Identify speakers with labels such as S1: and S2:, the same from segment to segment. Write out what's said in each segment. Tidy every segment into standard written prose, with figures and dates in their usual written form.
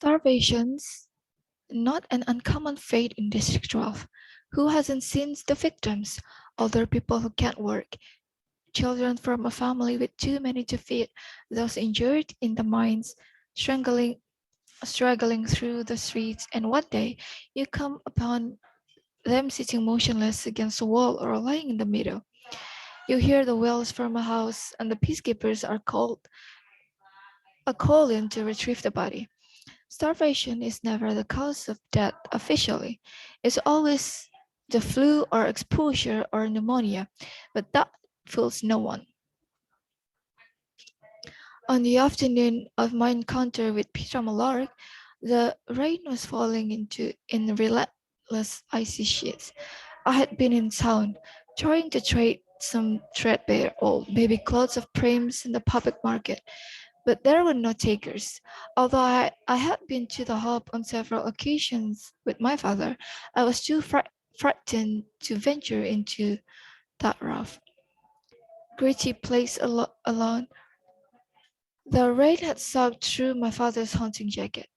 S1: Starvation's not an uncommon fate in District 12. Who hasn't seen the victims? Older people who can't work, children from a family with too many to feed, those injured in the mines, struggling through the streets, and one day you come upon them sitting motionless against a wall or lying in the middle. You hear the wails from a house, and the peacekeepers are called a call in to retrieve the body. Starvation is never the cause of death officially. It's always the flu or exposure or pneumonia, but that fools no one. On the afternoon of my encounter with Peter Malark, the rain was falling in relentless icy sheets. I had been in town, trying to trade some threadbare old baby clothes of Prims in the public market, but there were no takers. Although I had been to the hub on several occasions with my father, I was too frightened to venture into that rough, gritty place alone. The rain had soaked through my father's hunting jacket,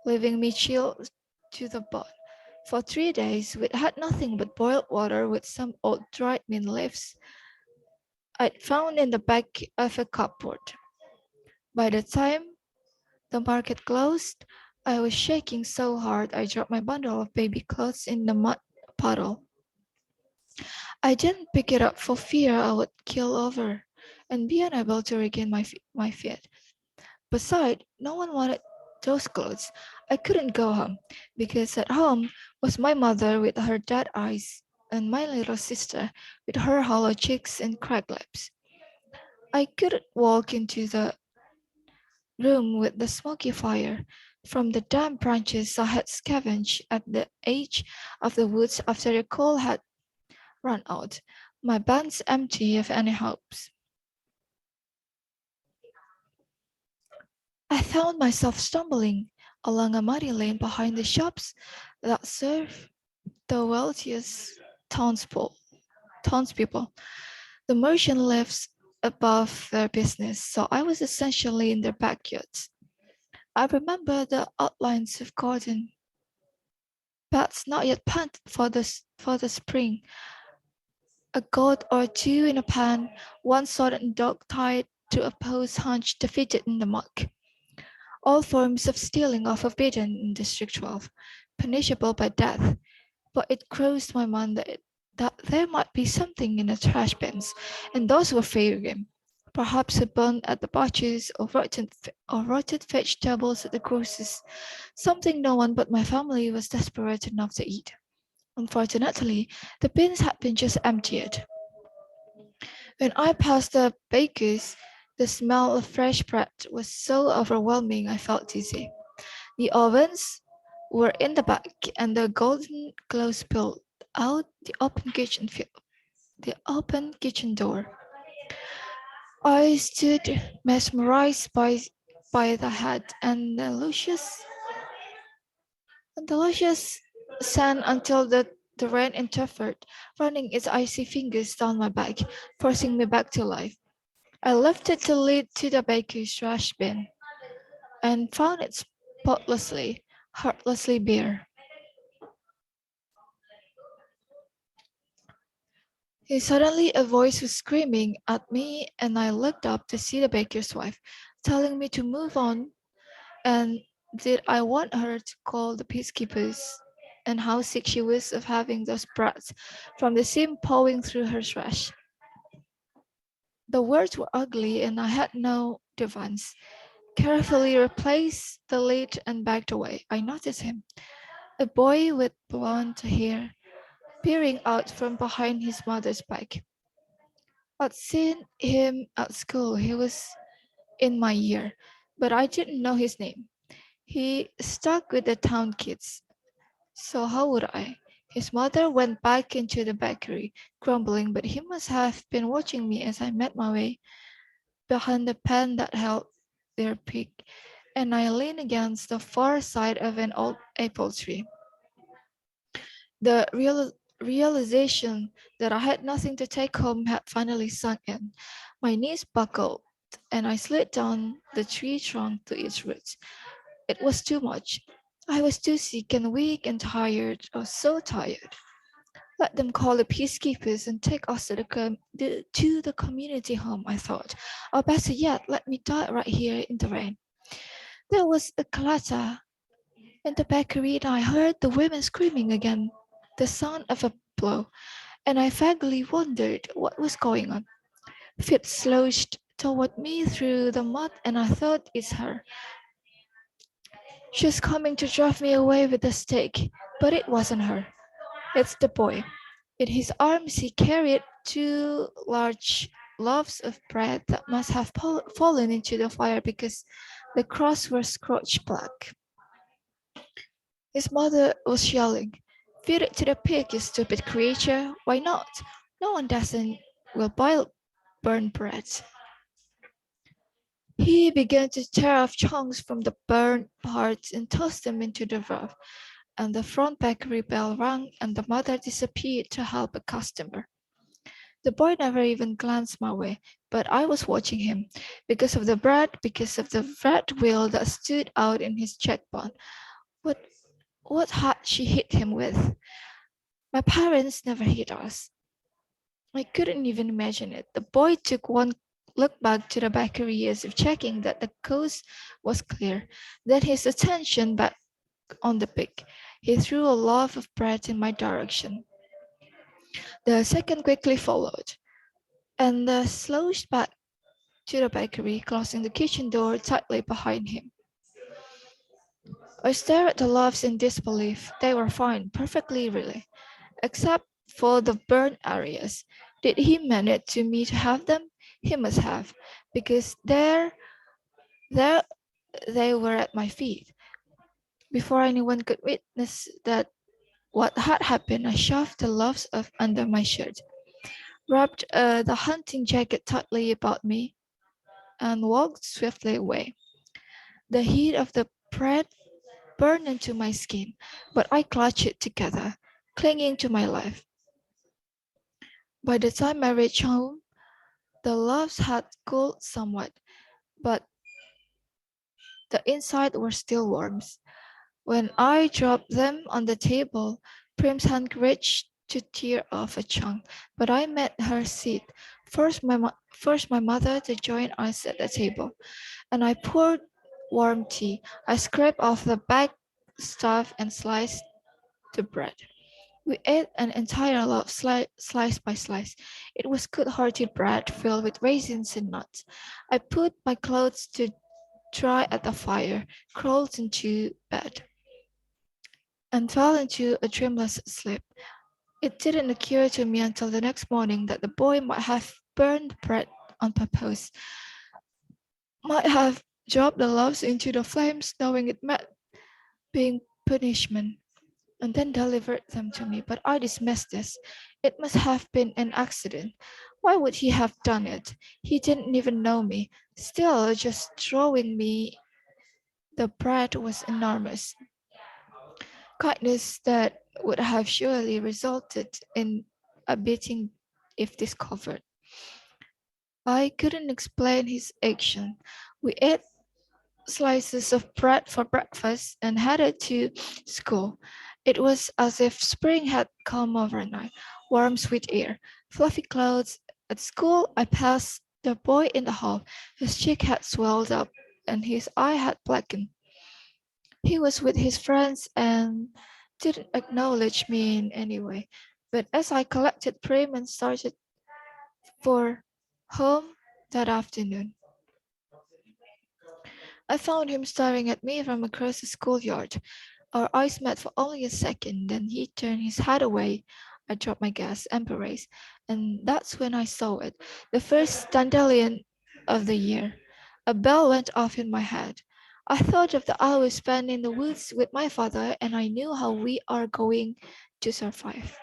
S1: leaving me chilled to the bone. For 3 days, we'd had nothing but boiled water with some old dried mint leaves I'd found in the back of a cupboard. By the time the market closed, I was shaking so hard I dropped my bundle of baby clothes in the mud puddle. I didn't pick it up for fear I would keel over and be unable to regain my feet. Besides, no one wanted those clothes. I couldn't go home because at home was my mother with her dead eyes and my little sister with her hollow cheeks and cracked lips. I couldn't walk into the room with the smoky fire from the damp branches I had scavenged at the edge of the woods after the coal had run out, my buns empty of any hopes. I found myself stumbling along a muddy lane behind the shops that serve the wealthiest townspeople. The merchant lives above their business, so I was essentially in their backyards. I remember the outlines of garden beds not yet planted for the spring, a goat or two in a pan, one sodden dog tied to a post hunched defeated in the muck. All forms of stealing are forbidden in District 12, punishable by death, but it crossed my mind that there might be something in the trash bins, and those were fair game. Perhaps a bun at the butcher's or rotted vegetables at the grocer's, something no one but my family was desperate enough to eat. Unfortunately, the bins had been just emptied. When I passed the baker's, the smell of fresh bread was so overwhelming I felt dizzy. The ovens were in the back, and the golden glow spilled out the open kitchen door. I stood mesmerized by the head and the luscious scent until the rain interfered, running its icy fingers down my back, forcing me back to life. I lifted the lid to the baker's trash bin and found it spotlessly, heartlessly bare. Suddenly, a voice was screaming at me, and I looked up to see the baker's wife, telling me to move on, and did I want her to call the peacekeepers, and how sick she was of having those brats from the seam pawing through her trash. The words were ugly, and I had no defense. Carefully replaced the lid and backed away. I noticed him, a boy with blonde hair, peering out from behind his mother's back. I'd seen him at school. He was in my year, but I didn't know his name. He stuck with the town kids, so how would I? His mother went back into the bakery, grumbling, but he must have been watching me as I made my way behind the pen that held their pig, and I leaned against the far side of an old apple tree. The realization that I had nothing to take home had finally sunk in. My knees buckled, and I slid down the tree trunk to its roots. It was too much. I was too sick and weak and tired. I was so tired. Let them call the peacekeepers and take us to the community home, I thought. Or better yet, let me die right here in the rain. There was a clatter in the bakery and I heard the women screaming again, the sound of a blow, and I vaguely wondered what was going on. Fit slouched toward me through the mud and I thought it's her. She's coming to drive me away with a stake, but it wasn't her. It's the boy. In his arms he carried two large loaves of bread that must have fallen into the fire because the crusts were scorched black. His mother was yelling, "Feed it to the pig, you stupid creature! Why not? No one doesn't will boil burnt bread." He began to tear off chunks from the burnt parts and toss them into the rough, and the front bakery bell rang and the mother disappeared to help a customer. The boy never even glanced my way, but I was watching him, because of the bread, because of the red wheel that stood out in his cheekbone. What what had she hit him with? My parents never hit us. I couldn't even imagine it. The boy took one look back to the bakery as if checking that the coast was clear. Then his attention back on the pig. He threw a loaf of bread in my direction. The second quickly followed, and slouched back to the bakery, closing the kitchen door tightly behind him. I stared at the loaves in disbelief. They were fine, perfectly really, except for the burnt areas. Did he mean it to me to have them? He must have, because there they were at my feet. Before anyone could witness that what had happened, I shoved the loaves up under my shirt, wrapped the hunting jacket tightly about me, and walked swiftly away. The heat of the bread burned into my skin, but I clutched it together, clinging to my life. By the time I reached home, the loaves had cooled somewhat, but the inside were still warm. When I dropped them on the table, Prim's hand reached to tear off a chunk, but I made her sit. First my mother to join us at the table, and I poured warm tea. I scraped off the back stuff and sliced the bread. We ate an entire loaf slice by slice. It was good-hearted bread filled with raisins and nuts. I put my clothes to dry at the fire, crawled into bed, and fell into a dreamless sleep. It didn't occur to me until the next morning that the boy might have burned bread on purpose, might have dropped the loaves into the flames knowing it meant being punishment, and then delivered them to me. But I dismissed this. It must have been an accident. Why would he have done it? He didn't even know me. Still, just throwing me the bread was enormous. Kindness that would have surely resulted in a beating if discovered. I couldn't explain his action. We ate slices of bread for breakfast and headed to school. It was as if spring had come overnight, warm sweet air, fluffy clouds. At school, I passed the boy in the hall. His cheek had swelled up and his eye had blackened. He was with his friends and didn't acknowledge me in any way. But as I collected Prim and started for home that afternoon, I found him staring at me from across the schoolyard. Our eyes met for only a second, then he turned his head away. I dropped my gas and berets, and that's when I saw it. The first dandelion of the year. A bell went off in my head. I thought of the hours spent in the woods with my father, and I knew how we are going to survive.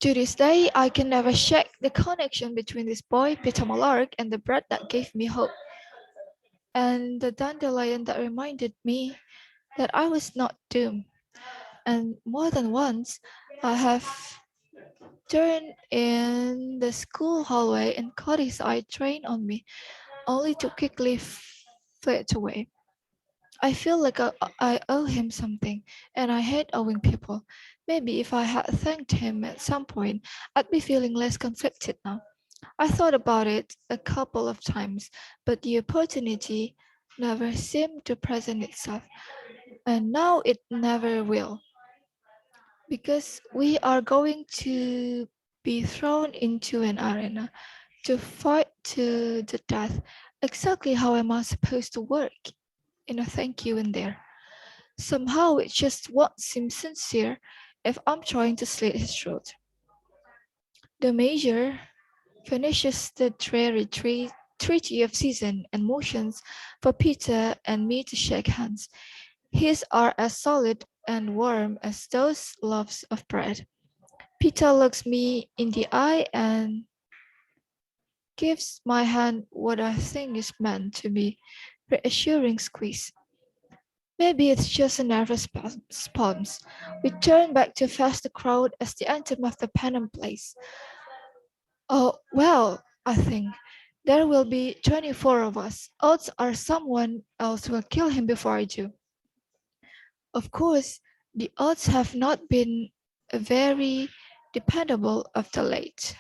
S1: To this day, I can never shake the connection between this boy, Peter Malark, and the bread that gave me hope, and the dandelion that reminded me that I was not doomed. And more than once, I have turned in the school hallway and caught his eye trained on me. only to quickly flit away. I feel like I owe him something, and I hate owing people. Maybe if I had thanked him at some point, I'd be feeling less conflicted now. I thought about it a couple of times, but the opportunity never seemed to present itself, and now it never will, because we are going to be thrown into an arena to fight to the death. Exactly how am I supposed to work in a thank you in there? Somehow it just won't seem sincere if I'm trying to slit his throat. The major finishes the dreary treaty of season and motions for Peter and me to shake hands. His are as solid and warm as those loaves of bread. Peter looks me in the eye and gives my hand what I think is meant to be reassuring squeeze. Maybe it's just a nervous spasms. We turn back to face the crowd as the anthem of the Panem plays. Oh, well, I think. There will be 24 of us. Odds are someone else will kill him before I do. Of course, the odds have not been very dependable of the late.